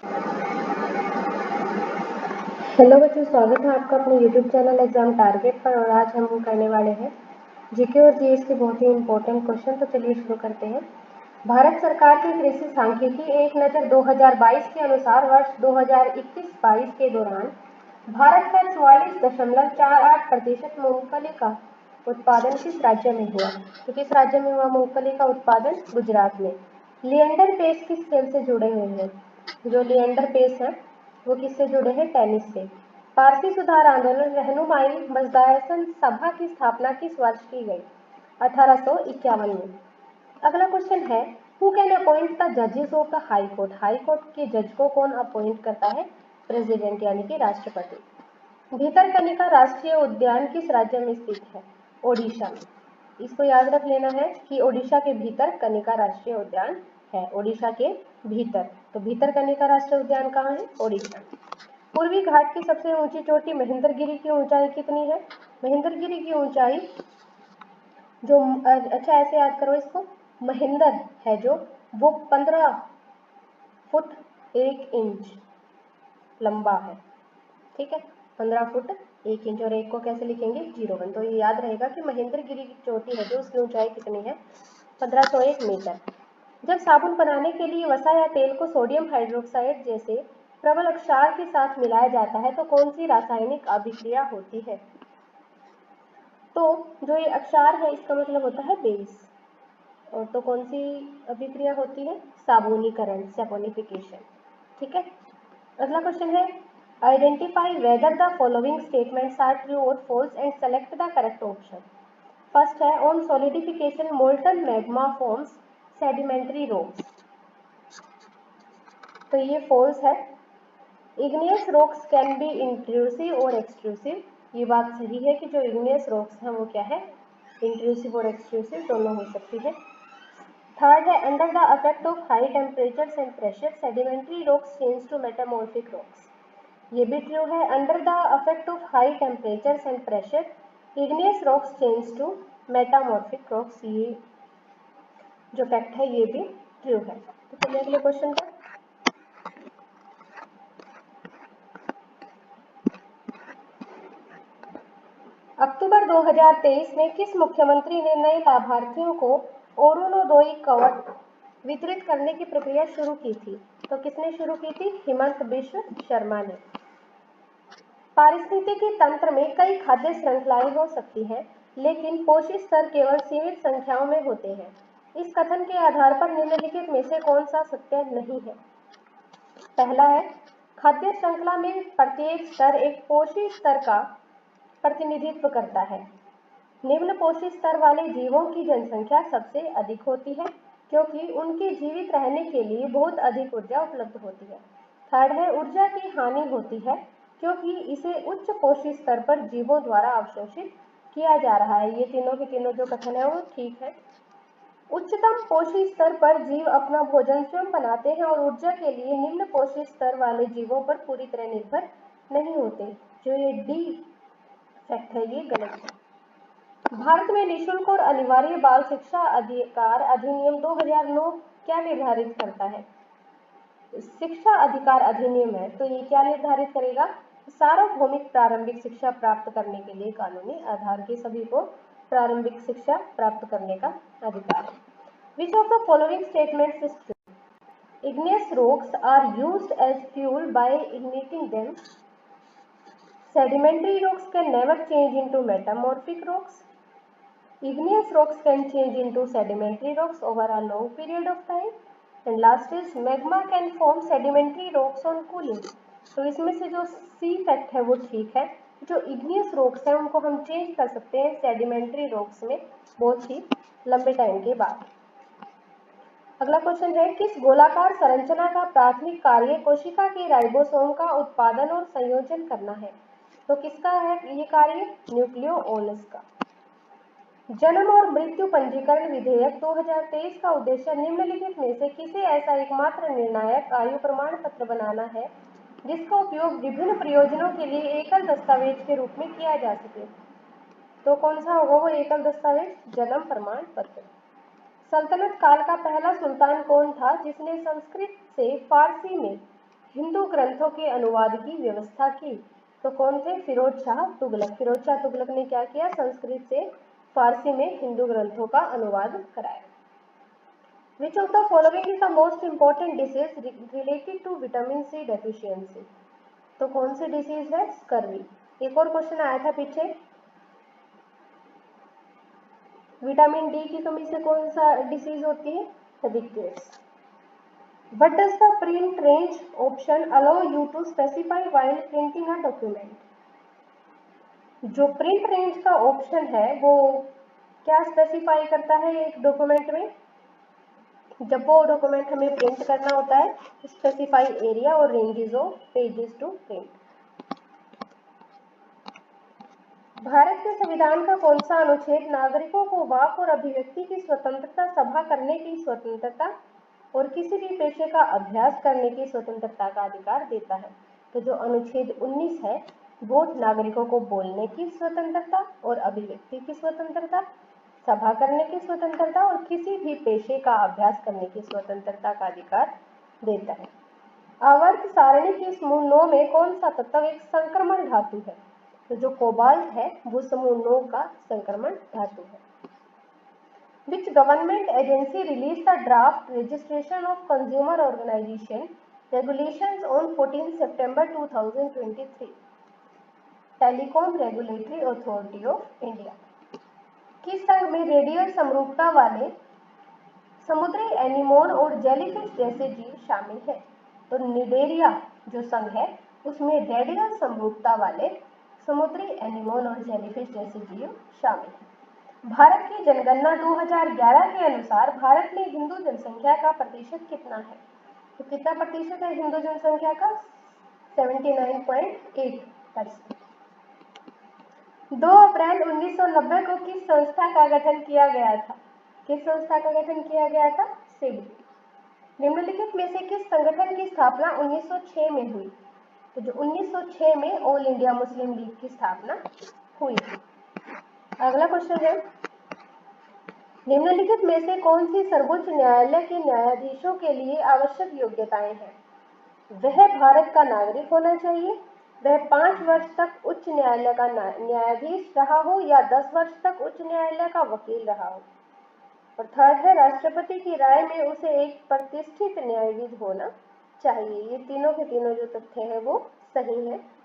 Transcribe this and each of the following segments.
Hello बच्चों, स्वागत है आपका अपने यूट्यूब चैनल एग्जाम टारगेट पर। और आज हम करने वाले हैं जीके और जीएस के बहुत ही इंपॉर्टेंट क्वेश्चन। तो चलिए शुरू करते हैं। भारत सरकार की कृषि सांख्यिकी एक नज़र 2022 के अनुसार वर्ष 2021-22 के दौरान भारत का 44.48% मूंगफली का उत्पादन किस राज्य में हुआ? तो किस राज्य में हुआ मूंगफली का उत्पादन? गुजरात में। लिएंडर पेस किस खेल से जुड़े हुए हैं? जो लिएंडर पेस है वो किससे जुड़े हैं? टेनिस से। पारसी सुधार आंदोलन रहनुमाई मजदायसन सभा की स्थापना किस वर्ष की गई? 1851 में। अगला क्वेश्चन है, हु कैन अपॉइंट द जजेस of the high court? High court के जज को कौन अपॉइंट करता है? प्रेसिडेंट यानी कि राष्ट्रपति। भीतरकनिका राष्ट्रीय उद्यान किस राज्य में स्थित है? ओडिशा में। इसको याद रख लेना है कि ओडिशा के भीतर कनिका राष्ट्रीय उद्यान है। ओडिशा के भीतर, तो भीतरकनिका राष्ट्रीय उद्यान कहाँ है? ओडिशा। पूर्वी घाट की सबसे ऊंची चोटी महेंद्रगिरी की ऊंचाई कितनी है? महेंद्रगिरी की ऊंचाई जो अच्छा ऐसे याद करो इसको, महेंद्र है जो वो 15 फुट 1 इंच लंबा है। ठीक है, 15 फुट 1 इंच। और 1 को कैसे लिखेंगे? 01। तो ये याद रहेगा कि महेंद्रगिरी की चोटी है जो उसकी ऊंचाई कितनी है? 1501 मीटर। जब साबुन बनाने के लिए वसा या तेल को सोडियम हाइड्रोक्साइड जैसे प्रबल क्षार के साथ मिलाया जाता है तो कौन सी रासायनिक अभिक्रिया होती है? तो जो ये अक्षार है इसका मतलब होता है बेस। और तो कौन सी अभिक्रिया होती है? साबुनीकरण, सैपोनिफिकेशन। ठीक है। अगला क्वेश्चन है, identify whether the following statements are true और false and select the correct option. First है, on solidification molten magma forms sedimentary rocks. तो ये फॉल्स है। Igneous rocks can be intrusive और एक्सट्रूसिव। ये बात सही है कि जो इग्नियस रॉक्स हैं वो क्या है? इंट्रूसिव और एक्सट्रूसिव दोनों हो सकती है। थर्ड है, under the effect of high temperatures and pressure sedimentary rocks change to metamorphic rocks. ये भी ट्रू है। Under the effect of high temperatures and pressure igneous rocks change to metamorphic rocks. ये जो फैक्ट है ये भी true है। तो चलिए अगले क्वेश्चन पर। अक्टूबर 2023 में किस मुख्यमंत्री ने नए लाभार्थियों को अरुणोदय कवच वितरित करने की प्रक्रिया शुरू की थी? तो किसने शुरू की थी? हिमंत बिश्व शर्मा ने। पारिस्थितिकी तंत्र में कई खाद्य श्रृंखलाएं हो सकती हैं, लेकिन पोषक स्तर केवल सीमित संख्याओं में होते हैं। इस कथन के आधार पर निम्नलिखित में से कौन सा सत्य नहीं है? पहला है, खाद्य श्रृंखला में प्रत्येक स्तर एक पोषक स्तर का प्रतिनिधित्व करता है। निम्न पोषक स्तर वाले जीवों की जनसंख्या सबसे अधिक होती है क्योंकि उनके जीवित रहने के लिए बहुत अधिक ऊर्जा उपलब्ध होती है। थर्ड है, ऊर्जा की हानि होती है क्योंकि इसे उच्च पोषक स्तर पर जीवों द्वारा अवशोषित किया जा रहा है। ये तीनों के तीनों जो कथन है वो ठीक है। उच्चतम पोषक स्तर पर जीव अपना भोजन स्वयं बनाते हैं और ऊर्जा के लिए निम्न पोषक स्तर वाले जीवों पर पूरी तरह निर्भर नहीं होते। जो ये डी फैक्ट है ये गलत है। भारत में निःशुल्क और अनिवार्य बाल शिक्षा अधिकार अधिनियम 2009 क्या निर्धारित करता है? शिक्षा अधिकार अधिनियम है, तो ये क्या निर्धारित करेगा? सार्वभौमिक प्रारंभिक शिक्षा प्राप्त करने के लिए कानूनी आधार के सभी को प्रारंभिक शिक्षा प्राप्त करने का अधिकार है। Which of the following statements is true? Igneous rocks are used as fuel by igniting them. Sedimentary rocks can never change into metamorphic rocks. Igneous rocks can change into sedimentary rocks over a long period of time. And last is magma can form sedimentary rocks on cooling. तो इसमें से जो सी fact है वो ठीक है। जो igneous rocks है उनको हम चेंज कर सकते हैं सेडिमेंट्री रॉक्स में बहुत ही लंबे टाइम के बाद। अगला क्वेश्चन है, किस गोलाकार संरचना का प्राथमिक कार्य कोशिका के राइबोसोम का उत्पादन और संयोजन करना है? तो किसका है ये कार्य? न्यूक्लियोलस का। जन्म और मृत्यु पंजीकरण विधेयक 2023 का उद्देश्य निम्नलिखित में से किसे ऐसा एकमात्र निर्णायक आयु प्रमाण पत्र बनाना है जिसका उपयोग विभिन्न प्रयोजनों के लिए एकल दस्तावेज के रूप में किया जा सके? तो कौन सा होगा वो एकल दस्तावेज? जन्म प्रमाण पत्र। सल्तनत काल का पहला सुल्तान कौन था जिसने संस्कृत से फारसी में हिंदू ग्रंथों के अनुवाद की व्यवस्था की? तो कौन थे? फिरोज शाह तुगलक। फिरोज शाह तुगलक ने क्या किया? संस्कृत से फारसी में हिंदू ग्रंथों का अनुवाद कराया। Which of the following is the most important disease related to vitamin C deficiency? तो कौन सी डिसीज है? स्कर्वी। एक और क्वेश्चन आया था पीछे, विटामिन डी की कमी से कौन सा डिसीज होती है? Rickets. What does the print range option allow you to specify while printing a document? जो प्रिंट रेंज का ऑप्शन है वो क्या स्पेसिफाई करता है एक डॉक्यूमेंट में? जब वो डॉक्यूमेंट हमें प्रिंट करना होता है, स्पेसिफाई एरिया और ranges of pages to print. Bharat के संविधान का कौन सा अनुच्छेद नागरिकों को वाक और अभिव्यक्ति की स्वतंत्रता, सभा करने की स्वतंत्रता और किसी भी पेशे का अभ्यास करने की स्वतंत्रता का अधिकार देता है? तो जो अनुच्छेद 19 है वो नागरिकों को बोलने की स्वतंत्रता और अभिव्यक्ति की स्वतंत्रता, सभा करने की स्वतंत्रता और किसी भी पेशे का अभ्यास करने की स्वतंत्रता का अधिकार देता है। आवर्त सारणी के समूह 9 में कौन सा तत्व एक संक्रमण धातु है? तो जो कोबाल्ट है वो समूह 9 का संक्रमण धातु है। Which government agency released the draft registration of consumer organization regulations on 14 September 2023? Telecom regulatory authority of India. किस संघ में रेडियल समरूपता वाले समुद्री एनीमोन और जेलीफिश जैसे जीव शामिल है? तो निडेरिया जो संघ है उसमें रेडियल समरूपता वाले समुद्री एनीमोन और जेलीफिश जैसे जीव शामिल हैं। भारत की जनगणना 2011 के अनुसार भारत में हिंदू जनसंख्या का प्रतिशत कितना है? तो कितना प्रतिशत है हिंदू जनसंख्या का? 79.8%। 2 अप्रैल 1990 को किस संस्था का गठन किया गया था? किस संस्था का गठन किया गया था? सिडबी। निम्नलिखित में से किस संगठन की स्थापना 1906 में हुई? तो जो 1906 में ऑल इंडिया मुस्लिम लीग की स्थापना हुई थी। अगला क्वेश्चन है, निम्नलिखित में से कौन सी सर्वोच्च न्यायालय के न्यायाधीशों के लिए आवश्यक योग्यताएं हैं? वह भारत का नागरिक होना चाहिए, वह 5 वर्ष तक उच्च न्यायालय का न्यायाधीश रहा हो या 10 वर्ष तक उच्च न्यायालय का वकील रहा हो। और थर्ड है, राष्ट्रपति की राय में उसे एक प्रतिष्ठित न्यायविद होना चाहिए। ये तीनों के तीनों जो तथ्य है वो सही है।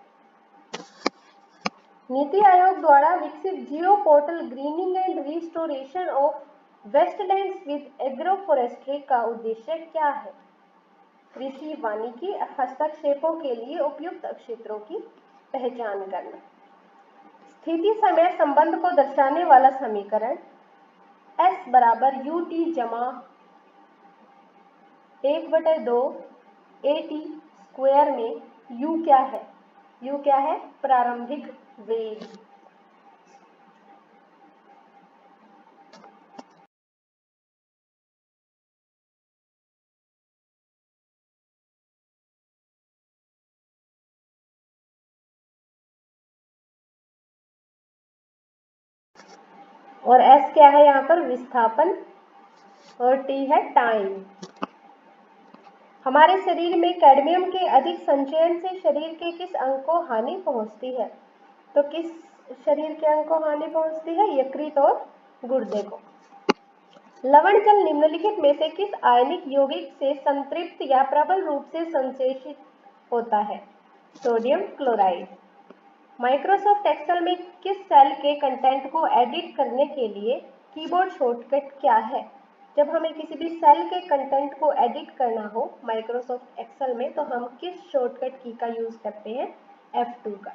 नीति आयोग द्वारा विकसित geo portal greening and restoration of wastelands with agro forestry का उद्देश्य क्या है? कृषि वानिकी हस्तक्षेपों के लिए उपयुक्त क्षेत्रों की पहचान करना। स्थिति समय संबंध को दर्शाने वाला समीकरण S बराबर UT जमा 1/2 AT स्क्वायर में U क्या है? U क्या है? प्रारंभिक वेग। और S क्या है यहाँ पर? विस्थापन। और T है टाइम। हमारे शरीर में कैडमियम के अधिक संचयन से शरीर के किस अंग को हानि पहुंचती है? तो किस शरीर के अंग को हानि पहुंचती है? यकृत और गुर्दे को। लवण जल निम्नलिखित में से किस आयनिक यौगिक से संतृप्त या प्रबल रूप से संश्लेषित होता है? Sodium chloride. माइक्रोसॉफ्ट एक्सेल में किस सेल के कंटेंट को एडिट करने के लिए कीबोर्ड शॉर्टकट क्या है? जब हमें किसी भी सेल के कंटेंट को एडिट करना हो माइक्रोसॉफ्ट एक्सेल में तो हम किस शॉर्टकट की का यूज करते हैं? F2 का।